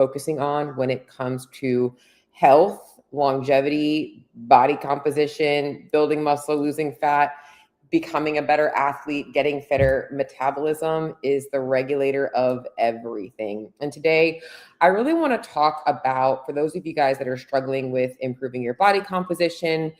focusing on when it comes to health, longevity, body composition, building muscle, losing fat, becoming a better athlete, getting fitter. Metabolism is the regulator of everything. And today, I really want to talk about, for those of you guys that are struggling with improving your body composition,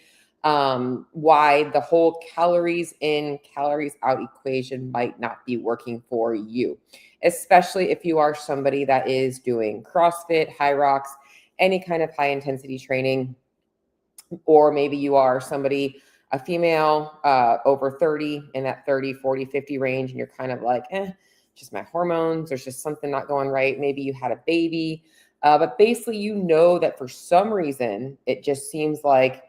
why the whole calories in, calories out equation might not be working for you, especially if you are somebody that is doing CrossFit, high rocks, any kind of high intensity training, or maybe you are somebody, a female over 30, in that 30, 40, 50 range, and you're kind of like, just my hormones, there's just something not going right. Maybe you had a baby, but basically you know that for some reason, it just seems like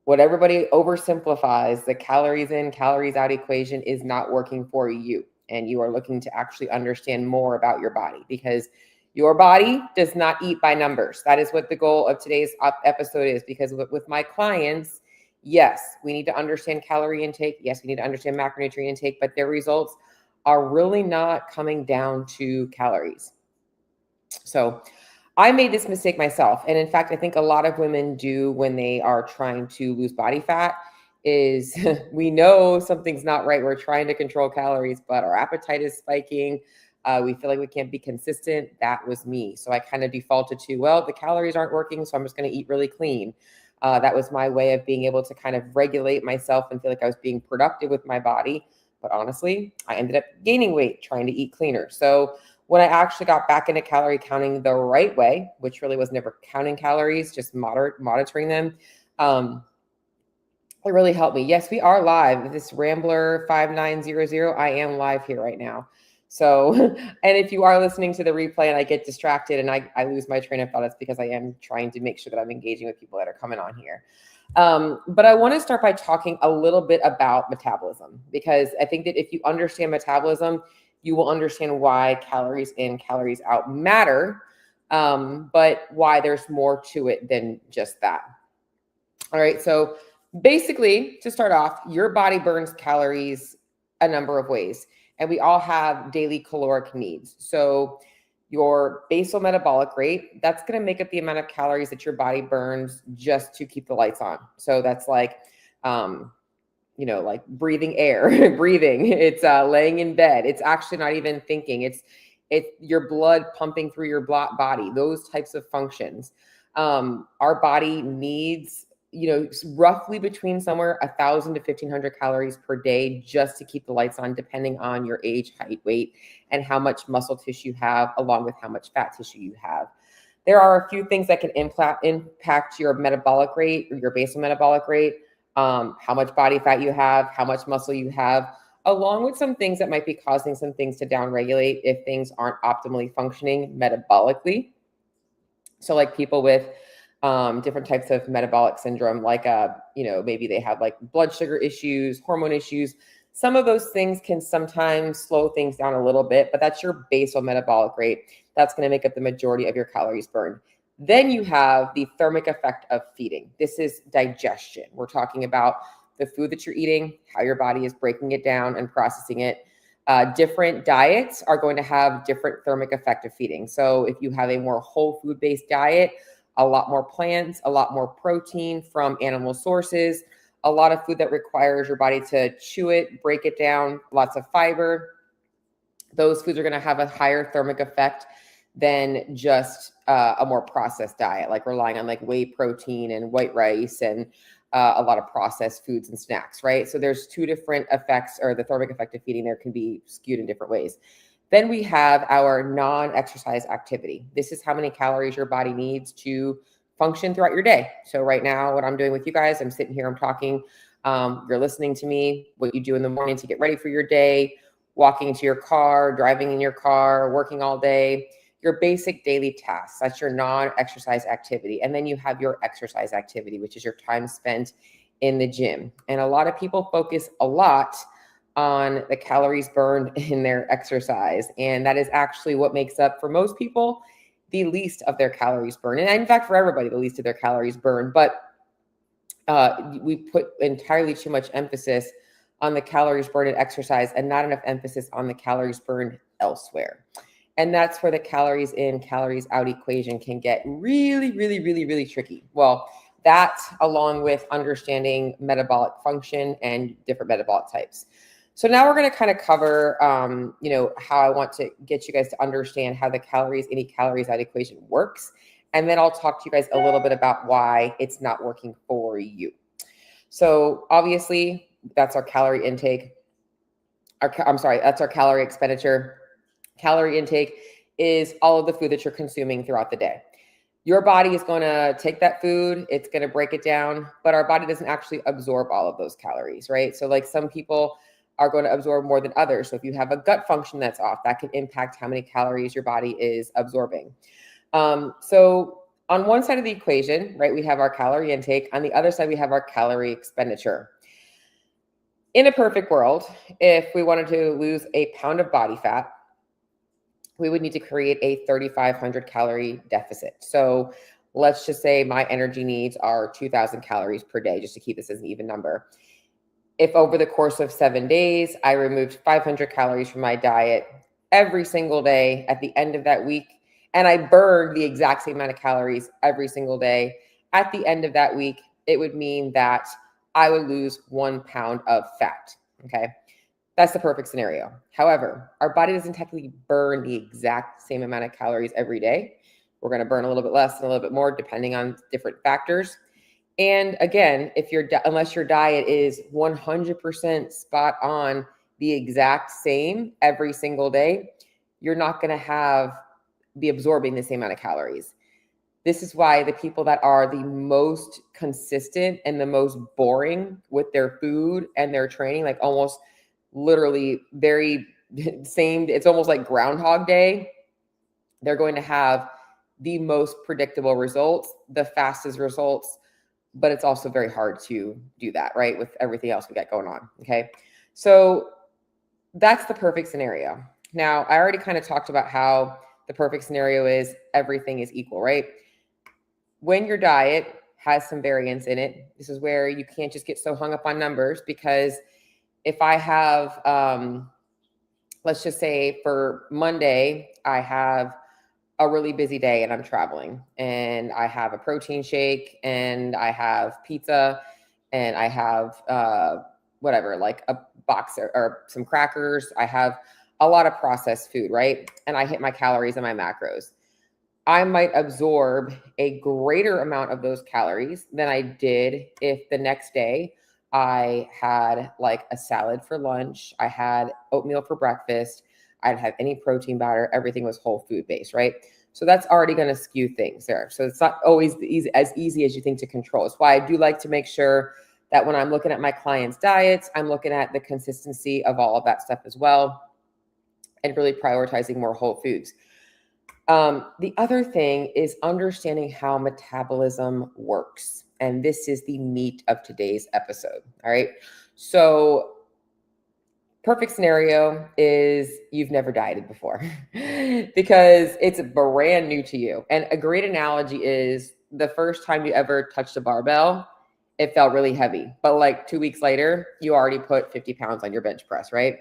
what everybody oversimplifies, the calories in, calories out equation is not working for you. And you are looking to actually understand more about your body, because your body does not eat by numbers. That is what the goal of today's episode is, because with my clients, yes, we need to understand calorie intake. Yes, we need to understand macronutrient intake, but their results are really not coming down to calories. So I made this mistake myself. And in fact, I think a lot of women do when they are trying to lose body fat is we know something's not right. We're trying to control calories, but our appetite is spiking. We feel like we can't be consistent. That was me. So I kind of defaulted to, well, the calories aren't working, so I'm just going to eat really clean. That was my way of being able to kind of regulate myself and feel like I was being productive with my body. But honestly, I ended up gaining weight trying to eat cleaner. So when I actually got back into calorie counting the right way, which really was never counting calories, just monitoring them, it really helped me. Yes, we are live. This Rambler 5900, I am live here right now. So, and if you are listening to the replay and I get distracted and I lose my train of thought, it's because I am trying to make sure that I'm engaging with people that are coming on here. But I want to start by talking a little bit about metabolism, because I think that if you understand metabolism, you will understand why calories in, calories out matter, but why there's more to it than just that. All right. So basically, to start off, your body burns calories a number of ways, and we all have daily caloric needs. So your basal metabolic rate, that's going to make up the amount of calories that your body burns just to keep the lights on. So that's like, like breathing air, breathing, it's laying in bed. It's actually not even thinking. It's your blood pumping through your body, those types of functions. Our body needs, roughly between somewhere 1,000 to 1,500 calories per day just to keep the lights on, depending on your age, height, weight, and how much muscle tissue you have, along with how much fat tissue you have. There are a few things that can impact your metabolic rate or your basal metabolic rate, how much body fat you have, how much muscle you have, along with some things that might be causing some things to downregulate if things aren't optimally functioning metabolically. So like people with different types of metabolic syndrome, like, maybe they have like blood sugar issues, hormone issues. Some of those things can sometimes slow things down a little bit, but that's your basal metabolic rate. That's going to make up the majority of your calories burned. Then you have the thermic effect of feeding. This is digestion. We're talking about the food that you're eating, how your body is breaking it down and processing it. Different diets are going to have different thermic effect of feeding. So if you have a more whole food based diet, a lot more plants, a lot more protein from animal sources, a lot of food that requires your body to chew it, break it down, lots of fiber, those foods are going to have a higher thermic effect than just a more processed diet, like relying on like whey protein and white rice and a lot of processed foods and snacks, right? So there's two different effects, or the thermic effect of feeding there can be skewed in different ways. Then we have our non-exercise activity. This is how many calories your body needs to function throughout your day. So right now, what I'm doing with you guys, I'm sitting here, I'm talking, you're listening to me, what you do in the morning to get ready for your day, walking to your car, driving in your car, working all day, your basic daily tasks. That's your non-exercise activity. And then you have your exercise activity, which is your time spent in the gym. And a lot of people focus a lot on the calories burned in their exercise. And that is actually what makes up, for most people, the least of their calories burned. And in fact, for everybody, the least of their calories burned. But we put entirely too much emphasis on the calories burned in exercise and not enough emphasis on the calories burned elsewhere. And that's where the calories in, calories out equation can get really, really, really, really tricky. Well, that along with understanding metabolic function and different metabolic types. So now we're going to kind of cover, how I want to get you guys to understand how the calories in, calories out equation works. And then I'll talk to you guys a little bit about why it's not working for you. So obviously that's our calorie intake. That's our calorie expenditure. Calorie intake is all of the food that you're consuming throughout the day. Your body is going to take that food, it's going to break it down, but our body doesn't actually absorb all of those calories, right? So like some people are going to absorb more than others. So if you have a gut function that's off, that can impact how many calories your body is absorbing. So on one side of the equation, right, we have our calorie intake. On the other side, we have our calorie expenditure. In a perfect world, if we wanted to lose a pound of body fat, we would need to create a 3,500 calorie deficit. So let's just say my energy needs are 2,000 calories per day, just to keep this as an even number. If over the course of 7 days, I removed 500 calories from my diet every single day at the end of that week, and I burned the exact same amount of calories every single day at the end of that week, it would mean that I would lose 1 pound of fat. Okay. That's the perfect scenario. However, our body doesn't technically burn the exact same amount of calories every day. We're going to burn a little bit less and a little bit more depending on different factors. And again, unless your diet is 100% spot on the exact same every single day, you're not going to be absorbing the same amount of calories. This is why the people that are the most consistent and the most boring with their food and their training, like almost literally very same, it's almost like Groundhog Day, they're going to have the most predictable results, the fastest results, but it's also very hard to do that, right? With everything else we got going on. Okay. So that's the perfect scenario. Now, I already kind of talked about how the perfect scenario is everything is equal, right? When your diet has some variance in it, this is where you can't just get so hung up on numbers, because if I have, let's just say for Monday, I have a really busy day and I'm traveling and I have a protein shake and I have pizza and I have whatever, like a box or some crackers. I have a lot of processed food, right? And I hit my calories and my macros. I might absorb a greater amount of those calories than I did if the next day I had like a salad for lunch, I had oatmeal for breakfast, I didn't have any protein powder, everything was whole food based, right? So that's already going to skew things there. So it's not always as easy as you think to control. It's why I do like to make sure that when I'm looking at my clients' diets, I'm looking at the consistency of all of that stuff as well, and really prioritizing more whole foods. The other thing is understanding how metabolism works. And this is the meat of today's episode. All right. So perfect scenario is you've never dieted before because it's brand new to you. And a great analogy is the first time you ever touched a barbell, it felt really heavy. But like 2 weeks later, you already put 50 pounds on your bench press, right?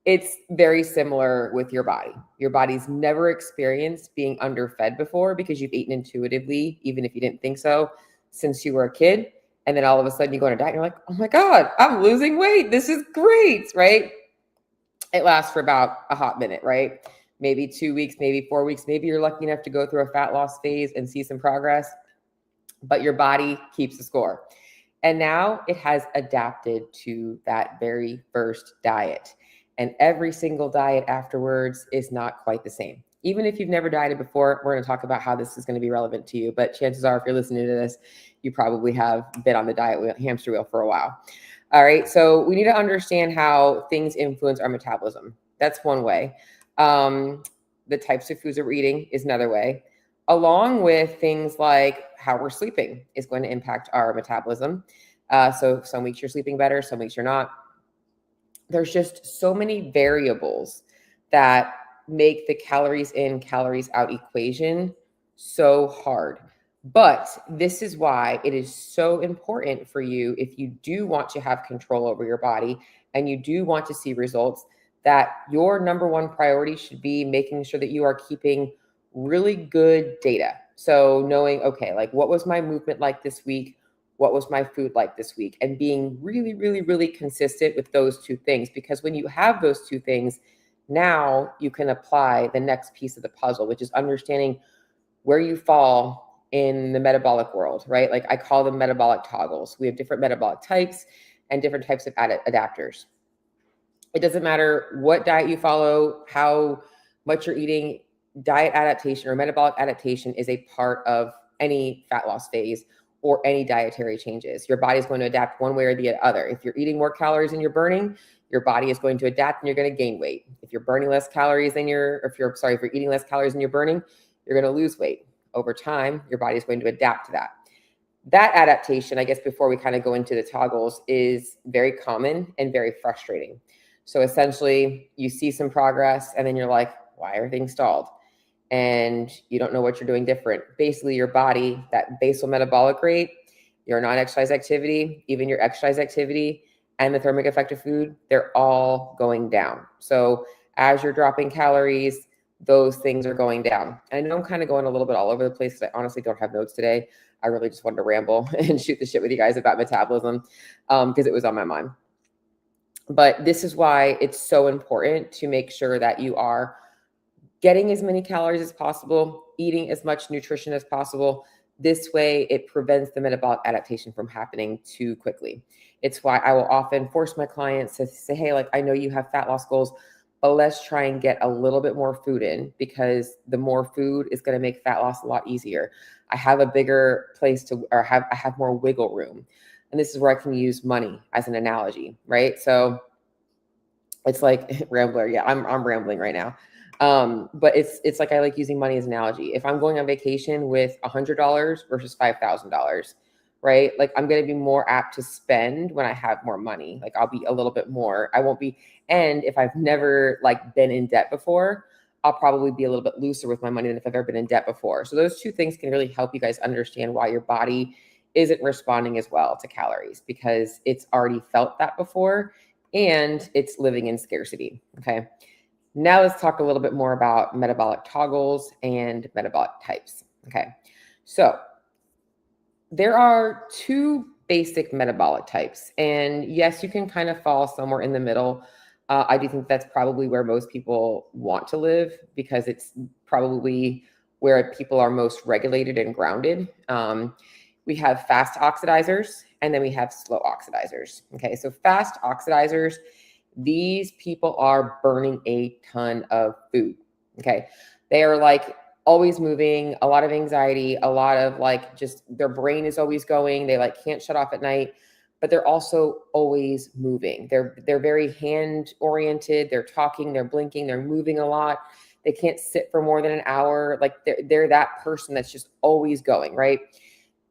It's very similar with your body. Your body's never experienced being underfed before because you've eaten intuitively, even if you didn't think so, since you were a kid. And then all of a sudden you go on a diet and you're like, oh my God, I'm losing weight. This is great, right? It lasts for about a hot minute, right? Maybe 2 weeks, maybe 4 weeks. Maybe you're lucky enough to go through a fat loss phase and see some progress, but your body keeps the score. And now it has adapted to that very first diet. And every single diet afterwards is not quite the same. Even if you've never dieted before, we're going to talk about how this is going to be relevant to you. But chances are, if you're listening to this, you probably have been on the hamster wheel for a while. All right. So we need to understand how things influence our metabolism. That's one way. The types of foods that we're eating is another way, along with things like how we're sleeping is going to impact our metabolism. So some weeks you're sleeping better, some weeks you're not. There's just so many variables that make the calories in, calories out equation so hard. But this is why it is so important for you, if you do want to have control over your body and you do want to see results, that your number one priority should be making sure that you are keeping really good data. So knowing, okay, like what was my movement like this week? What was my food like this week? And being really, really, really consistent with those two things. Because when you have those two things, now you can apply the next piece of the puzzle, which is understanding where you fall in the metabolic world, right? Like I call them metabolic toggles. We have different metabolic types and different types of adapters. It doesn't matter what diet you follow, how much you're eating, diet adaptation or metabolic adaptation is a part of any fat loss phase or any dietary changes. Your body is going to adapt one way or the other. If you're eating more calories than you're burning, your body is going to adapt and you're going to gain weight. If you're burning less calories than if you're eating less calories than you're burning, you're going to lose weight. Over time, your body is going to adapt to that. That adaptation, I guess, before we kind of go into the toggles, is very common and very frustrating. So essentially, you see some progress and then you're like, why are things stalled? And you don't know what you're doing different. Basically, your body, that basal metabolic rate, your non-exercise activity, even your exercise activity, and the thermic effect of food, they're all going down. So as you're dropping calories, those things are going down. I know I'm kind of going a little bit all over the place because I honestly don't have notes today. I really just wanted to ramble and shoot the shit with you guys about metabolism because it was on my mind. But this is why it's so important to make sure that you are getting as many calories as possible, eating as much nutrition as possible. This way, it prevents the metabolic adaptation from happening too quickly. It's why I will often force my clients to say, hey, like, I know you have fat loss goals, but let's try and get a little bit more food in because the more food is going to make fat loss a lot easier. I have a bigger place I have more wiggle room. And this is where I can use money as an analogy, right? So it's like rambler. Yeah, I'm rambling right now. But it's like I like using money as an analogy. If I'm going on vacation with $100 versus $5,000, right? Like I'm going to be more apt to spend when I have more money. Like I'll be a little bit more. I won't be. And if I've never like been in debt before, I'll probably be a little bit looser with my money than if I've ever been in debt before. So those two things can really help you guys understand why your body isn't responding as well to calories because it's already felt that before and it's living in scarcity. Okay. Now let's talk a little bit more about metabolic toggles and metabolic types. Okay. So there are two basic metabolic types. And yes, you can kind of fall somewhere in the middle. I do think that's probably where most people want to live because it's probably where people are most regulated and grounded. We have fast oxidizers and then we have slow oxidizers. Okay, so fast oxidizers, these people are burning a ton of food. Okay, they are like always moving, a lot of anxiety, a lot of like just their brain is always going. They like can't shut off at night, but they're also always moving. They're very hand oriented. They're talking, they're blinking, they're moving a lot. They can't sit for more than an hour. Like they're that person that's just always going, right?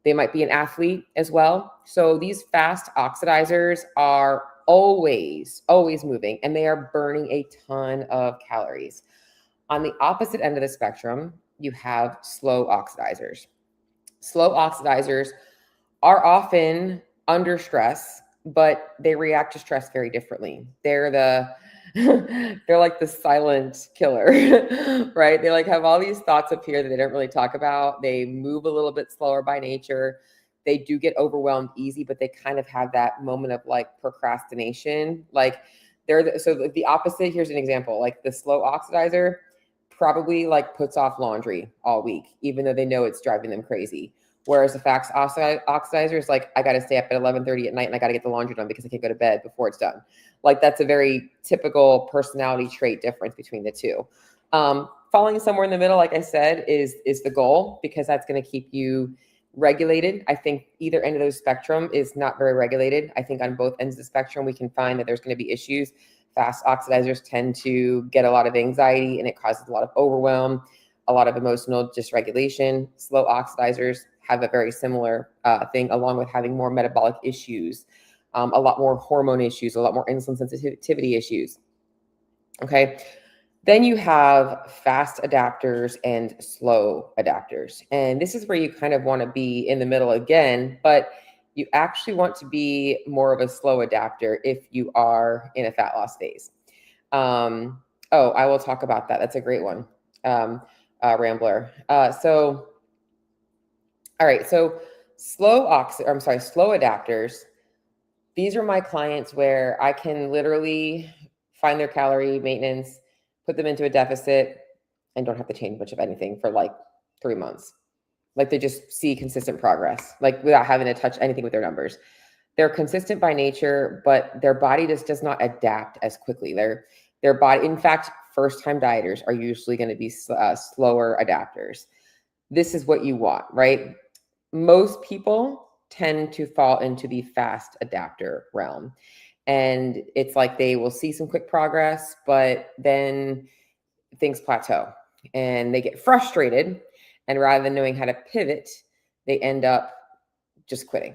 They might be an athlete as well. So these fast oxidizers are always moving and they are burning a ton of calories. On the opposite end of the spectrum, you have slow oxidizers. Slow oxidizers are often under stress, but they react to stress very differently. They're like the silent killer, right? They like have all these thoughts up here that they don't really talk about. They move a little bit slower by nature. They do get overwhelmed easy, but they kind of have that moment of like procrastination. Like so the opposite. Here's an example. Like the slow oxidizer probably like puts off laundry all week, even though they know it's driving them crazy. Whereas the fast oxidizer is like, I got to stay up at 11:30 at night and I got to get the laundry done because I can't go to bed before it's done. Like that's a very typical personality trait difference between the two. Falling somewhere in the middle, like I said, is the goal because that's going to keep you regulated. I think either end of the spectrum is not very regulated. I think on both ends of the spectrum, we can find that there's going to be issues. Fast oxidizers tend to get a lot of anxiety and it causes a lot of overwhelm, a lot of emotional dysregulation. Slow oxidizers have a very similar thing, along with having more metabolic issues, a lot more hormone issues, a lot more insulin sensitivity issues. Okay. Then you have fast adapters and slow adapters. And this is where you kind of want to be in the middle again, but you actually want to be more of a slow adapter if you are in a fat loss phase. Oh, I will talk about that. That's a great one. Rambler. All right. So slow adapters. These are my clients where I can literally find their calorie maintenance, put them into a deficit, and don't have to change much of anything for like 3 months. Like they just see consistent progress, like without having to touch anything with their numbers. They're consistent by nature, but their body just does not adapt as quickly. Their body, in fact, first-time dieters are usually going to be slower adapters. This is what you want, right? Most people tend to fall into the fast adapter realm. And it's like they will see some quick progress, but then things plateau and they get frustrated. And rather than knowing how to pivot, they end up just quitting.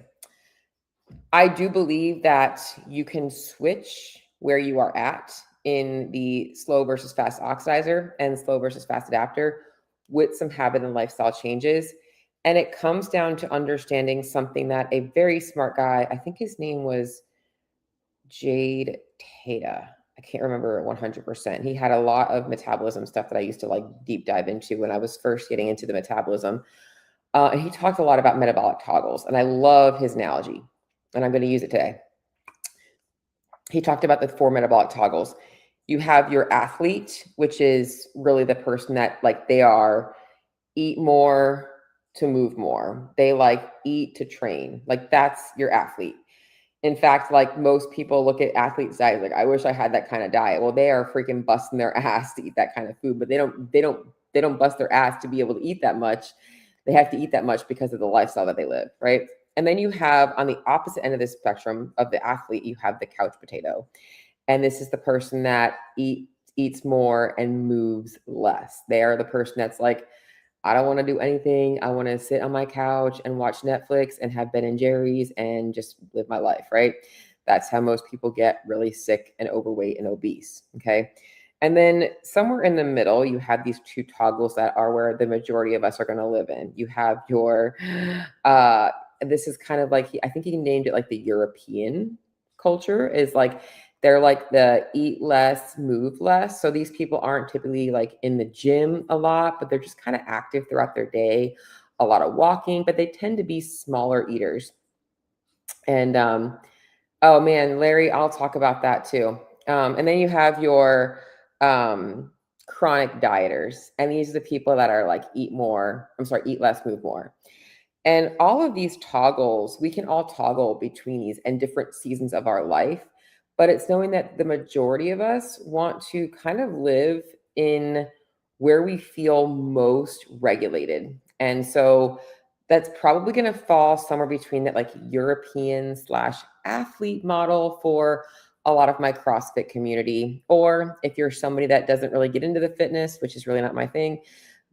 I do believe that you can switch where you are at in the slow versus fast oxidizer and slow versus fast adapter with some habit and lifestyle changes. And it comes down to understanding something that a very smart guy, I think his name was Jade Tata. I can't remember 100%. He had a lot of metabolism stuff that I used to like deep dive into when I was first getting into the metabolism. And he talked a lot about metabolic toggles, and I love his analogy, and I'm going to use it today. He talked about the 4 metabolic toggles. You have your athlete, which is really the person that like they are eat more to move more. They like eat to train. Like that's your athlete. In fact, like most people look at athletes' diet, like I wish I had that kind of diet. Well, they are freaking busting their ass to eat that kind of food, but they don't bust their ass to be able to eat that much. They have to eat that much because of the lifestyle that they live, right? And then you have on the opposite end of the spectrum of the athlete, you have the couch potato. And this is the person that eats more and moves less. They are the person that's like, I don't want to do anything. I want to sit on my couch and watch Netflix and have Ben and Jerry's and just live my life, right? That's how most people get really sick and overweight and obese, okay? And then somewhere in the middle, you have these 2 toggles that are where the majority of us are going to live in. You have your, this is kind of like, I think he named it like the European culture is like, they're like the eat less, move less. So these people aren't typically like in the gym a lot, but they're just kind of active throughout their day, a lot of walking, but they tend to be smaller eaters. And oh man, Larry, I'll talk about that too. And then you have your chronic dieters. And these are the people that are like eat less, move more. And all of these toggles, we can all toggle between these and different seasons of our life. But it's knowing that the majority of us want to kind of live in where we feel most regulated. And so that's probably going to fall somewhere between that like European / athlete model for a lot of my CrossFit community. Or if you're somebody that doesn't really get into the fitness, which is really not my thing,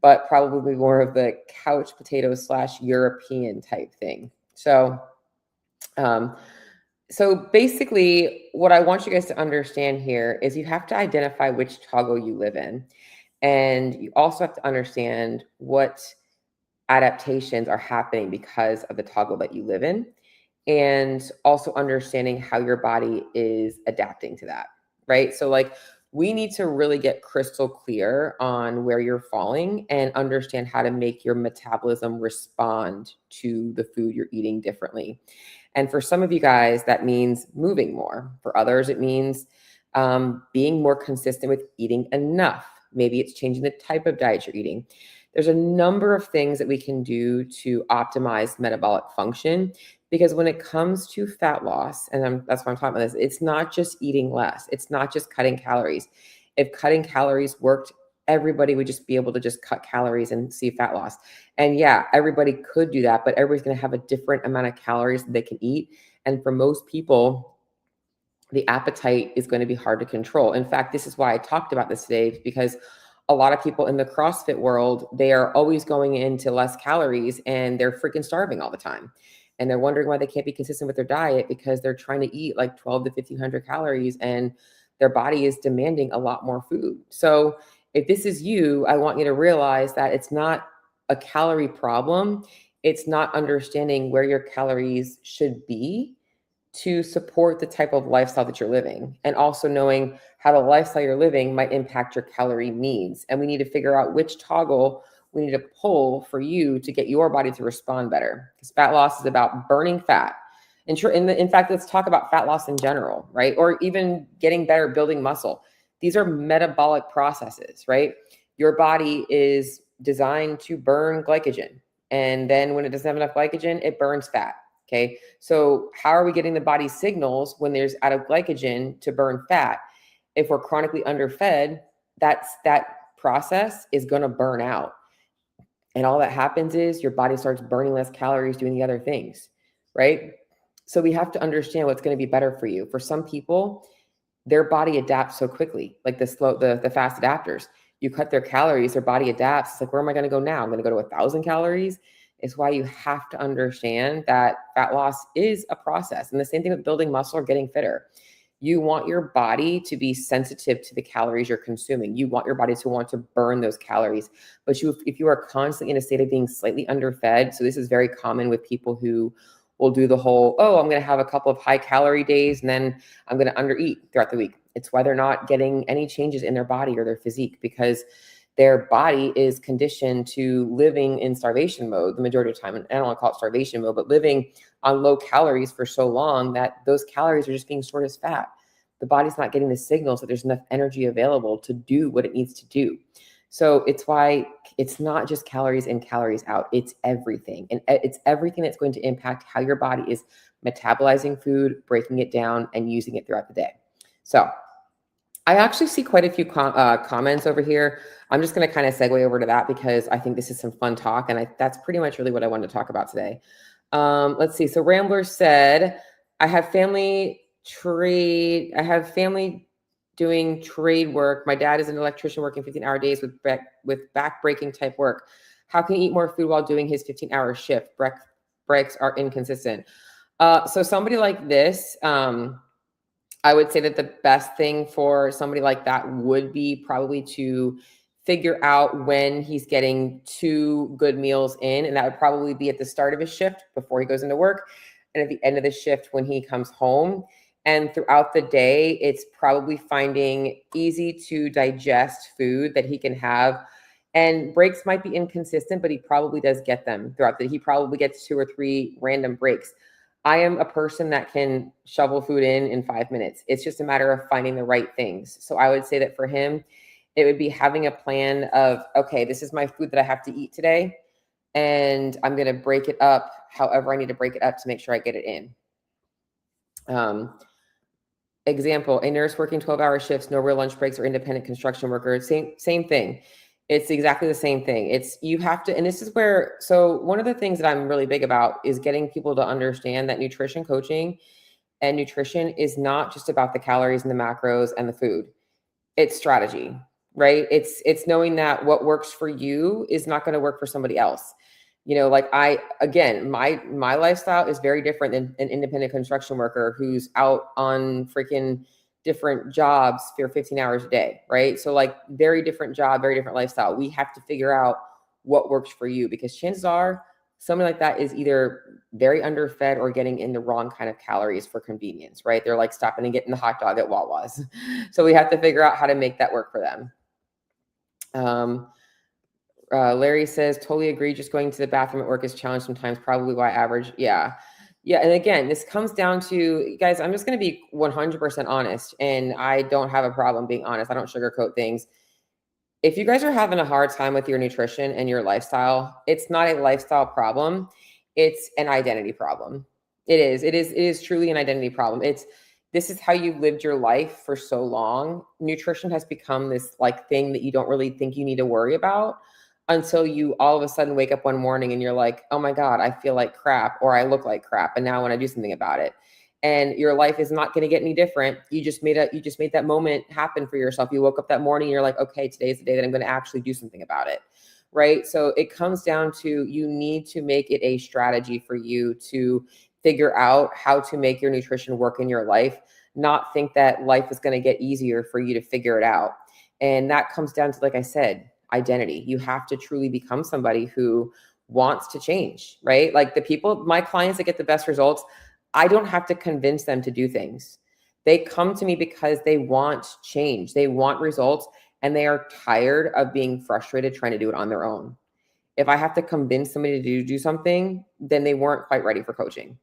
but probably more of the couch potato / European type thing. So basically, what I want you guys to understand here is you have to identify which toggle you live in. And you also have to understand what adaptations are happening because of the toggle that you live in. And also understanding how your body is adapting to that, right? So like we need to really get crystal clear on where you're falling and understand how to make your metabolism respond to the food you're eating differently. And for some of you guys, that means moving more. For others, it means being more consistent with eating enough. Maybe it's changing the type of diet you're eating. There's a number of things that we can do to optimize metabolic function, because when it comes to fat loss, and that's why I'm talking about this, it's not just eating less. It's not just cutting calories. If cutting calories worked, everybody would just be able to just cut calories and see fat loss. And yeah, everybody could do that, but everybody's going to have a different amount of calories that they can eat. And for most people, the appetite is going to be hard to control. In fact, this is why I talked about this today, because a lot of people in the CrossFit world, they are always going into less calories and they're freaking starving all the time. And they're wondering why they can't be consistent with their diet because they're trying to eat like 12 to 1500 calories and their body is demanding a lot more food. So if this is you, I want you to realize that it's not a calorie problem. It's not understanding where your calories should be to support the type of lifestyle that you're living, and also knowing how the lifestyle you're living might impact your calorie needs. And we need to figure out which toggle we need to pull for you to get your body to respond better. Because fat loss is about burning fat. In fact, let's talk about fat loss in general, right? Or even getting better, building muscle. These are metabolic processes, right? Your body is designed to burn glycogen. And then when it doesn't have enough glycogen, it burns fat. Okay. So how are we getting the body signals when there's out of glycogen to burn fat? If we're chronically underfed, that process is going to burn out. And all that happens is your body starts burning less calories doing the other things, right? So we have to understand what's going to be better for you. For some people, their body adapts so quickly, like the fast adapters. You cut their calories, their body adapts. It's like, where am I going to go now? I'm going to go to 1,000 calories. It's why you have to understand that fat loss is a process. And the same thing with building muscle or getting fitter. You want your body to be sensitive to the calories you're consuming. You want your body to want to burn those calories. But if you are constantly in a state of being slightly underfed, so this is very common with people who will do the whole, oh, I'm going to have a couple of high calorie days and then I'm going to undereat throughout the week. It's why they're not getting any changes in their body or their physique, because their body is conditioned to living in starvation mode the majority of the time. And I don't want to call it starvation mode, but living on low calories for so long that those calories are just being stored as fat. The body's not getting the signals that there's enough energy available to do what it needs to do. So it's why it's not just calories in, calories out. It's everything. And it's everything that's going to impact how your body is metabolizing food, breaking it down, and using it throughout the day. So I actually see quite a few comments over here. I'm just going to kind of segue over to that because I think this is some fun talk. And that's pretty much really what I wanted to talk about today. Let's see. So Rambler said, I have family doing trade work. My dad is an electrician working 15-hour days with back-breaking type work. How can he eat more food while doing his 15-hour shift? Breaks are inconsistent. So somebody like this, I would say that the best thing for somebody like that would be probably to figure out when he's getting 2 good meals in. And that would probably be at the start of his shift before he goes into work, and at the end of the shift when he comes home. And throughout the day, it's probably finding easy to digest food that he can have. And breaks might be inconsistent, but he probably does get them throughout he probably gets 2 or 3 random breaks. I am a person that can shovel food in 5 minutes. It's just a matter of finding the right things. So I would say that for him, it would be having a plan of, okay, this is my food that I have to eat today, and I'm going to break it up however I need to break it up to make sure I get it in. Example, a nurse working 12-hour shifts, no real lunch breaks, or independent construction worker, same thing. It's exactly the same thing. You have to, and this is where, so one of the things that I'm really big about is getting people to understand that nutrition coaching and nutrition is not just about the calories and the macros and the food. It's strategy, right? It's knowing that what works for you is not going to work for somebody else. You know, like my lifestyle is very different than an independent construction worker who's out on freaking different jobs for 15 hours a day, right? So like very different job, very different lifestyle. We have to figure out what works for you, because chances are somebody like that is either very underfed or getting in the wrong kind of calories for convenience, right? They're like stopping and getting the hot dog at Wawa's. So we have to figure out how to make that work for them. Larry says, totally agree. Just going to the bathroom at work is challenged sometimes, probably why average. Yeah. And again, this comes down to, guys, I'm just going to be 100% honest, and I don't have a problem being honest. I don't sugarcoat things. If you guys are having a hard time with your nutrition and your lifestyle, it's not a lifestyle problem. It's an identity problem. It is truly an identity problem. This is how you lived your life for so long. Nutrition has become this like thing that you don't really think you need to worry about until you all of a sudden wake up one morning and you're like, oh my God, I feel like crap, or I look like crap, and now I want to do something about it. And your life is not going to get any different. You just made that moment happen for yourself. You woke up that morning and you're like, okay, today's the day that I'm going to actually do something about it. Right? So it comes down to, you need to make it a strategy for you to figure out how to make your nutrition work in your life, not think that life is going to get easier for you to figure it out. And that comes down to, like I said, identity. You have to truly become somebody who wants to change, right? Like my clients that get the best results, I don't have to convince them to do things. They come to me because they want change. They want results, and they are tired of being frustrated trying to do it on their own. If I have to convince somebody to do something, then they weren't quite ready for coaching.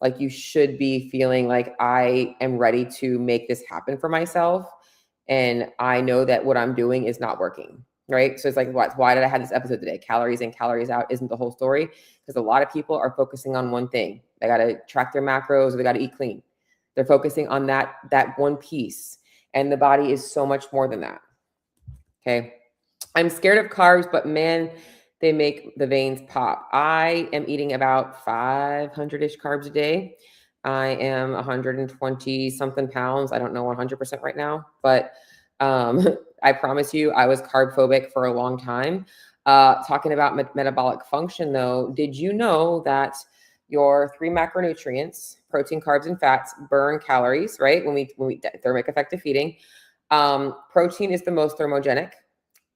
Like, you should be feeling like I am ready to make this happen for myself. And I know that what I'm doing is not working. Right. So it's like, why did I have this episode today? Calories in, calories out isn't the whole story, because a lot of people are focusing on one thing. They got to track their macros, or they got to eat clean. They're focusing on that one piece. And the body is so much more than that. Okay. I'm scared of carbs, but man, they make the veins pop. I am eating about 500-ish carbs a day. I am 120 something pounds. I don't know 100% right now, but I promise you, I was carb phobic for a long time. Talking about metabolic function, though, did you know that your 3 macronutrients, protein, carbs, and fats, burn calories, right? When we thermic effective feeding. Protein is the most thermogenic.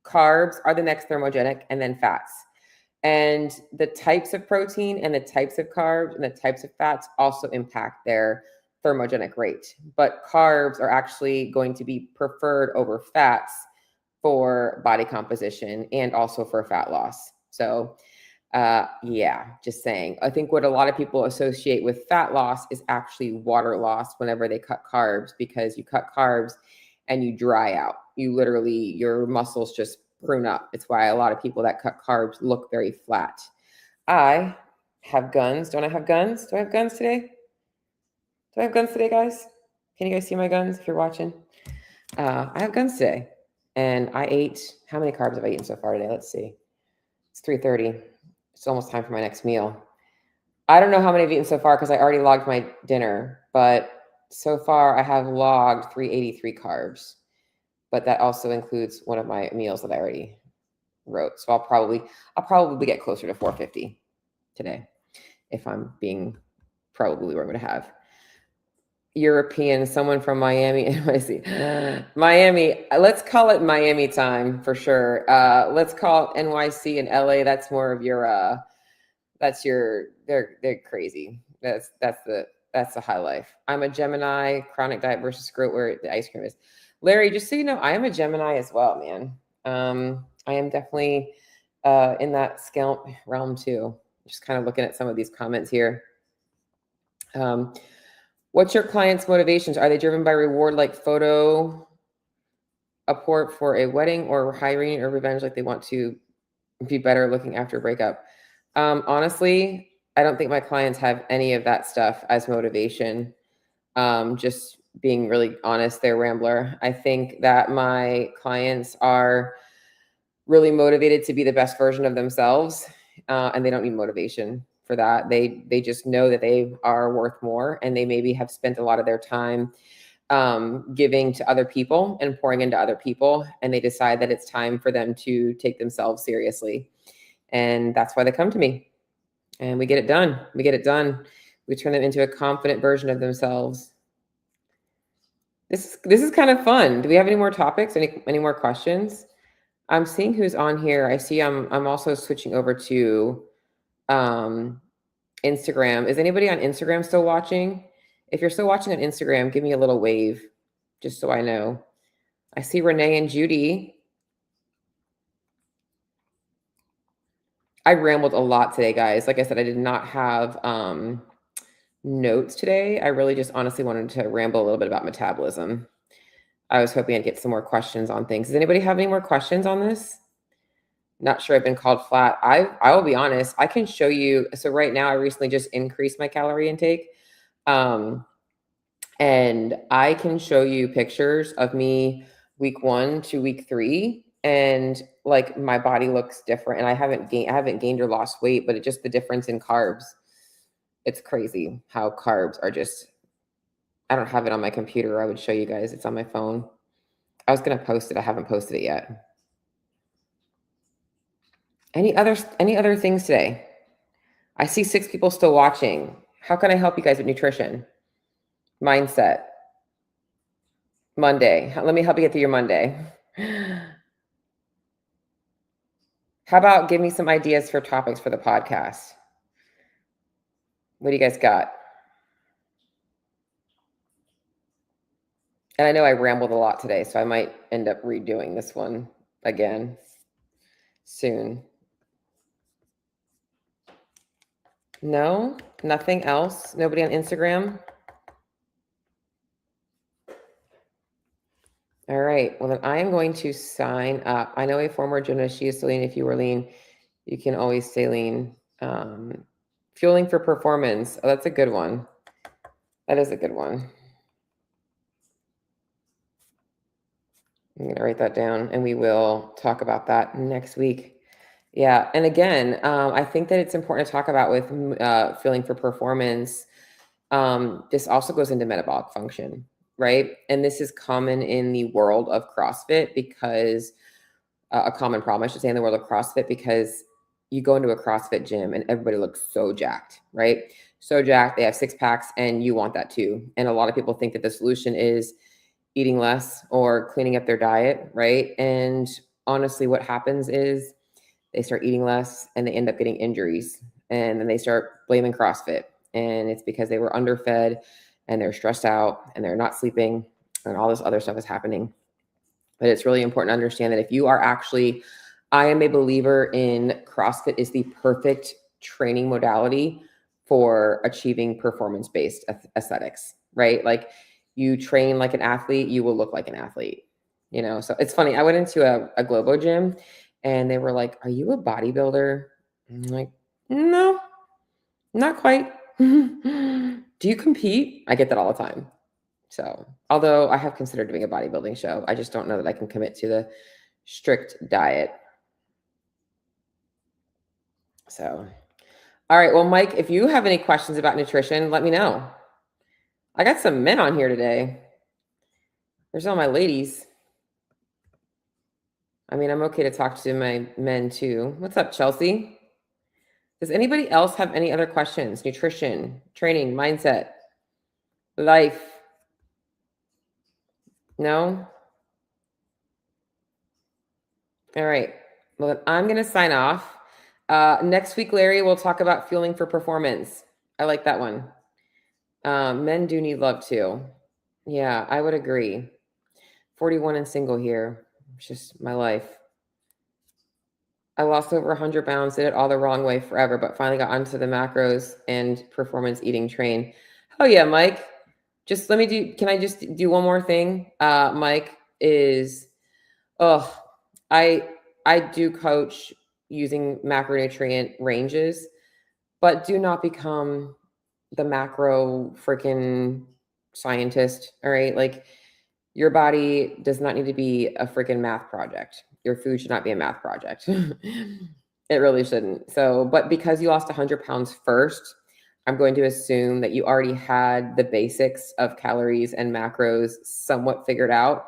Carbs are the next thermogenic, and then fats. And the types of protein and the types of carbs and the types of fats also impact their thermogenic rate. But carbs are actually going to be preferred over fats for body composition and also for fat loss. So yeah, just saying. I think what a lot of people associate with fat loss is actually water loss whenever they cut carbs, because you cut carbs and you dry out. You literally, your muscles just prune up. It's why a lot of people that cut carbs look very flat. I have guns. Don't I have guns? Do I have guns today? Do I have guns today, guys? Can you guys see my guns if you're watching? I have guns today. And I ate, how many carbs have I eaten so far today? Let's see. It's 3:30. It's almost time for my next meal. I don't know how many I've eaten so far because I already logged my dinner, but so far I have logged 383 carbs. But that also includes one of my meals that I already wrote. So I'll probably get closer to 450 today, if I'm being probably what I'm going to have. European, someone from Miami, NYC. Miami, let's call it Miami time for sure. Let's call it NYC and LA. That's more of your they're crazy. That's the high life. I'm a Gemini, chronic diet versus screw where the ice cream is. Larry, just so you know, I am a Gemini as well, man. I am definitely in that scale realm too. Just kind of looking at some of these comments here. What's your clients' motivations? Are they driven by reward, like photo apport for a wedding, or hiring or revenge, like they want to be better looking after a breakup? Honestly, I don't think my clients have any of that stuff as motivation. Just being really honest there, Rambler. I think that my clients are really motivated to be the best version of themselves, and they don't need motivation for that. They just know that they are worth more, and they maybe have spent a lot of their time giving to other people and pouring into other people, and they decide that it's time for them to take themselves seriously. And that's why they come to me, and we get it done. We get it done. We turn them into a confident version of themselves. This is kind of fun. Do we have any more topics? Any more questions? I'm seeing who's on here. I see I'm also switching over to Instagram. Is anybody on Instagram still watching? If you're still watching on Instagram, give me a little wave, just so I know. I see Renee and Judy. I rambled a lot today, guys. Like I said, I did not have notes today. I really just honestly wanted to ramble a little bit about metabolism. I was hoping I'd get some more questions on things. Does anybody have any more questions on this? Not sure I've been called flat. I will be honest. I can show you. So right now I recently just increased my calorie intake. And I can show you pictures of me week 1 to week 3. And like my body looks different. And I haven't gained or lost weight, but it's just the difference in carbs. It's crazy how carbs are just, I don't have it on my computer. I would show you guys. It's on my phone. I was going to post it. I haven't posted it yet. Any other things today? I see 6 people still watching. How can I help you guys with nutrition? Mindset. Monday. Let me help you get through your Monday. How about give me some ideas for topics for the podcast? What do you guys got? And I know I rambled a lot today, so I might end up redoing this one again soon. No, nothing else. Nobody on Instagram. All right. Well, then I am going to sign up. I know a former gymnast. She is lean. If you were lean, you can always stay lean. Fueling for performance. Oh, that's a good one. That is a good one. I'm going to write that down, and we will talk about that next week. Yeah. And again, I think that it's important to talk about with fueling for performance. This also goes into metabolic function, right? And this is common in the world of CrossFit because a common problem, I should say, in the world of CrossFit, because you go into a CrossFit gym and everybody looks so jacked, right? So jacked, they have six packs, and you want that too. And a lot of people think that the solution is eating less or cleaning up their diet, right? And honestly, what happens is they start eating less and they end up getting injuries. And then they start blaming CrossFit. And it's because they were underfed and they're stressed out and they're not sleeping and all this other stuff is happening. But it's really important to understand that if you are actually, I am a believer in CrossFit is the perfect training modality for achieving performance-based aesthetics, right? Like you train like an athlete, you will look like an athlete, you know? So it's funny. I went into a Globo gym and they were like, "Are you a bodybuilder?" I'm like, "No, not quite." "Do you compete?" I get that all the time. So, although I have considered doing a bodybuilding show, I just don't know that I can commit to the strict diet. So, all right. Well, Mike, if you have any questions about nutrition, let me know. I got some men on here today. There's all my ladies. I mean, I'm okay to talk to my men too. What's up, Chelsea? Does anybody else have any other questions? Nutrition, training, mindset, life? No? All right. Well, I'm going to sign off. Next week, Larry, we'll talk about fueling for performance. I like that one. Men do need love too. Yeah, I would agree. 41 and single here. It's just my life. I lost over 100 pounds, did it all the wrong way forever, but finally got onto the macros and performance eating train. Oh yeah, Mike. Just let me do, can I just do one more thing? Mike is, I do coach using macronutrient ranges, but do not become the macro freaking scientist. All right. Like your body does not need to be a freaking math project. Your food should not be a math project. It really shouldn't. So, but because you lost 100 pounds first, I'm going to assume that you already had the basics of calories and macros somewhat figured out.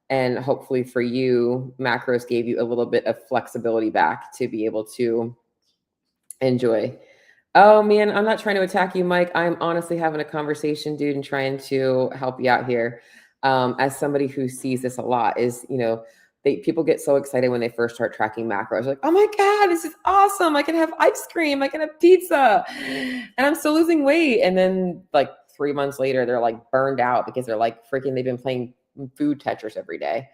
And hopefully for you, macros gave you a little bit of flexibility back to be able to enjoy. Oh man, I'm not trying to attack you, Mike. I'm honestly having a conversation, dude, and trying to help you out here. As somebody who sees this a lot, is people get so excited when they first start tracking macros. Like, oh my God, this is awesome. I can have ice cream, I can have pizza, and I'm still losing weight. And then like 3 months later, they're like burned out because they're like freaking, they've been playing food Tetris every day.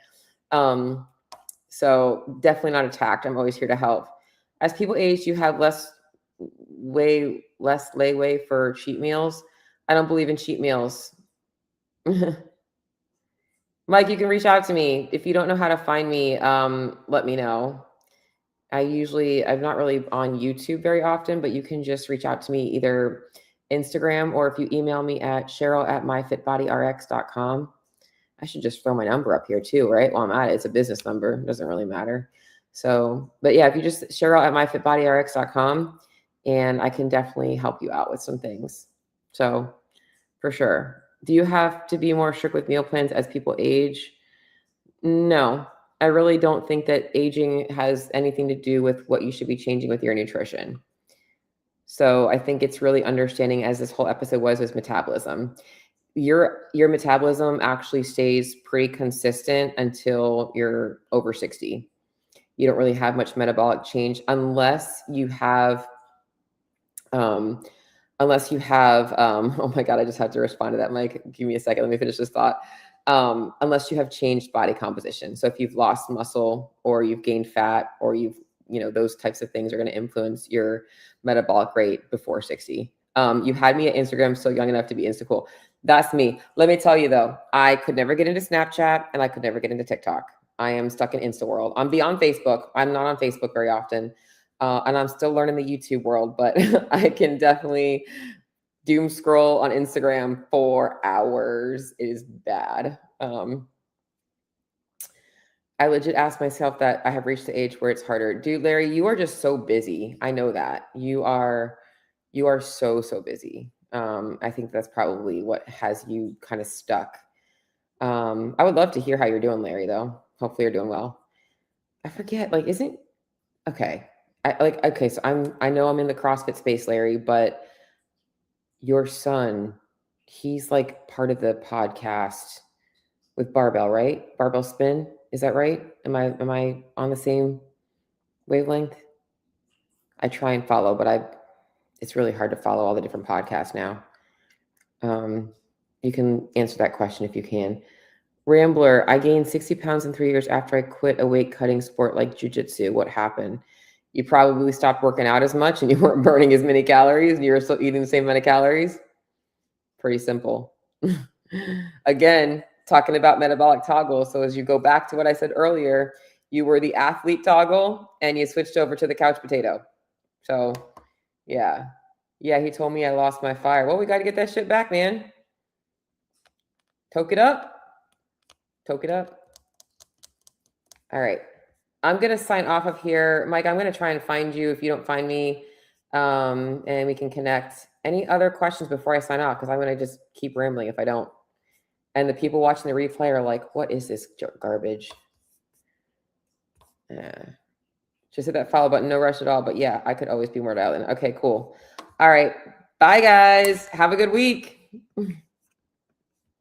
So definitely not attacked. I'm always here to help. As people age, you have way less leeway for cheat meals. I don't believe in cheat meals. Mike, you can reach out to me. If you don't know how to find me, let me know. I'm not really on YouTube very often, but you can just reach out to me either Instagram or if you email me at cheryl@myfitbodyrx.com. I should just throw my number up here too, right? While I'm at it, it's a business number. It doesn't really matter. So, but yeah, if you just cheryl@myfitbodyrx.com, and I can definitely help you out with some things. So for sure. Do you have to be more strict with meal plans as people age? No, I really don't think that aging has anything to do with what you should be changing with your nutrition. So I think it's really understanding, as this whole episode was metabolism. Your metabolism actually stays pretty consistent until you're over 60. You don't really have much metabolic change unless you have oh my God, I just have to respond to that, Mike. Give me a second. Let me finish this thought. unless you have changed body composition. So if you've lost muscle or you've gained fat or those types of things are going to influence your metabolic rate before 60. You had me at Instagram, so young enough to be Insta-cool. That's me. Let me tell you though, I could never get into Snapchat and I could never get into TikTok. I am stuck in Insta world. I'm beyond Facebook. I'm not on Facebook very often. And I'm still learning the YouTube world, but I can definitely doom scroll on Instagram for hours. It is bad. I legit ask myself that I have reached the age where it's harder. Dude, Larry, you are just so busy. I know that. You are so busy. I think that's probably what has you kind of stuck. I would love to hear how you're doing, Larry, though. Hopefully you're doing well. I forget, okay. So I know I'm in the CrossFit space, Larry, but your son, he's like part of the podcast with Barbell, right? Barbell Spin. Is that right? Am I on the same wavelength? I try and follow, but it's really hard to follow all the different podcasts now. You can answer that question if you can. Rambler, I gained 60 pounds in 3 years after I quit a weight cutting sport like jujitsu. What happened? You probably stopped working out as much and you weren't burning as many calories and you were still eating the same amount of calories. Pretty simple. Again, talking about metabolic toggle. So as you go back to what I said earlier, you were the athlete toggle and you switched over to the couch potato. So yeah, he told me I lost my fire. Well, we got to get that shit back, man. Toke it up. All right. I'm going to sign off of here. Mike, I'm going to try and find you if you don't find me, and we can connect. Any other questions before I sign off? Because I'm going to just keep rambling if I don't. And the people watching the replay are like, what is this garbage? Just hit that follow button. No rush at all. But yeah, I could always be more dialed in. Okay, cool. All right. Bye, guys. Have a good week.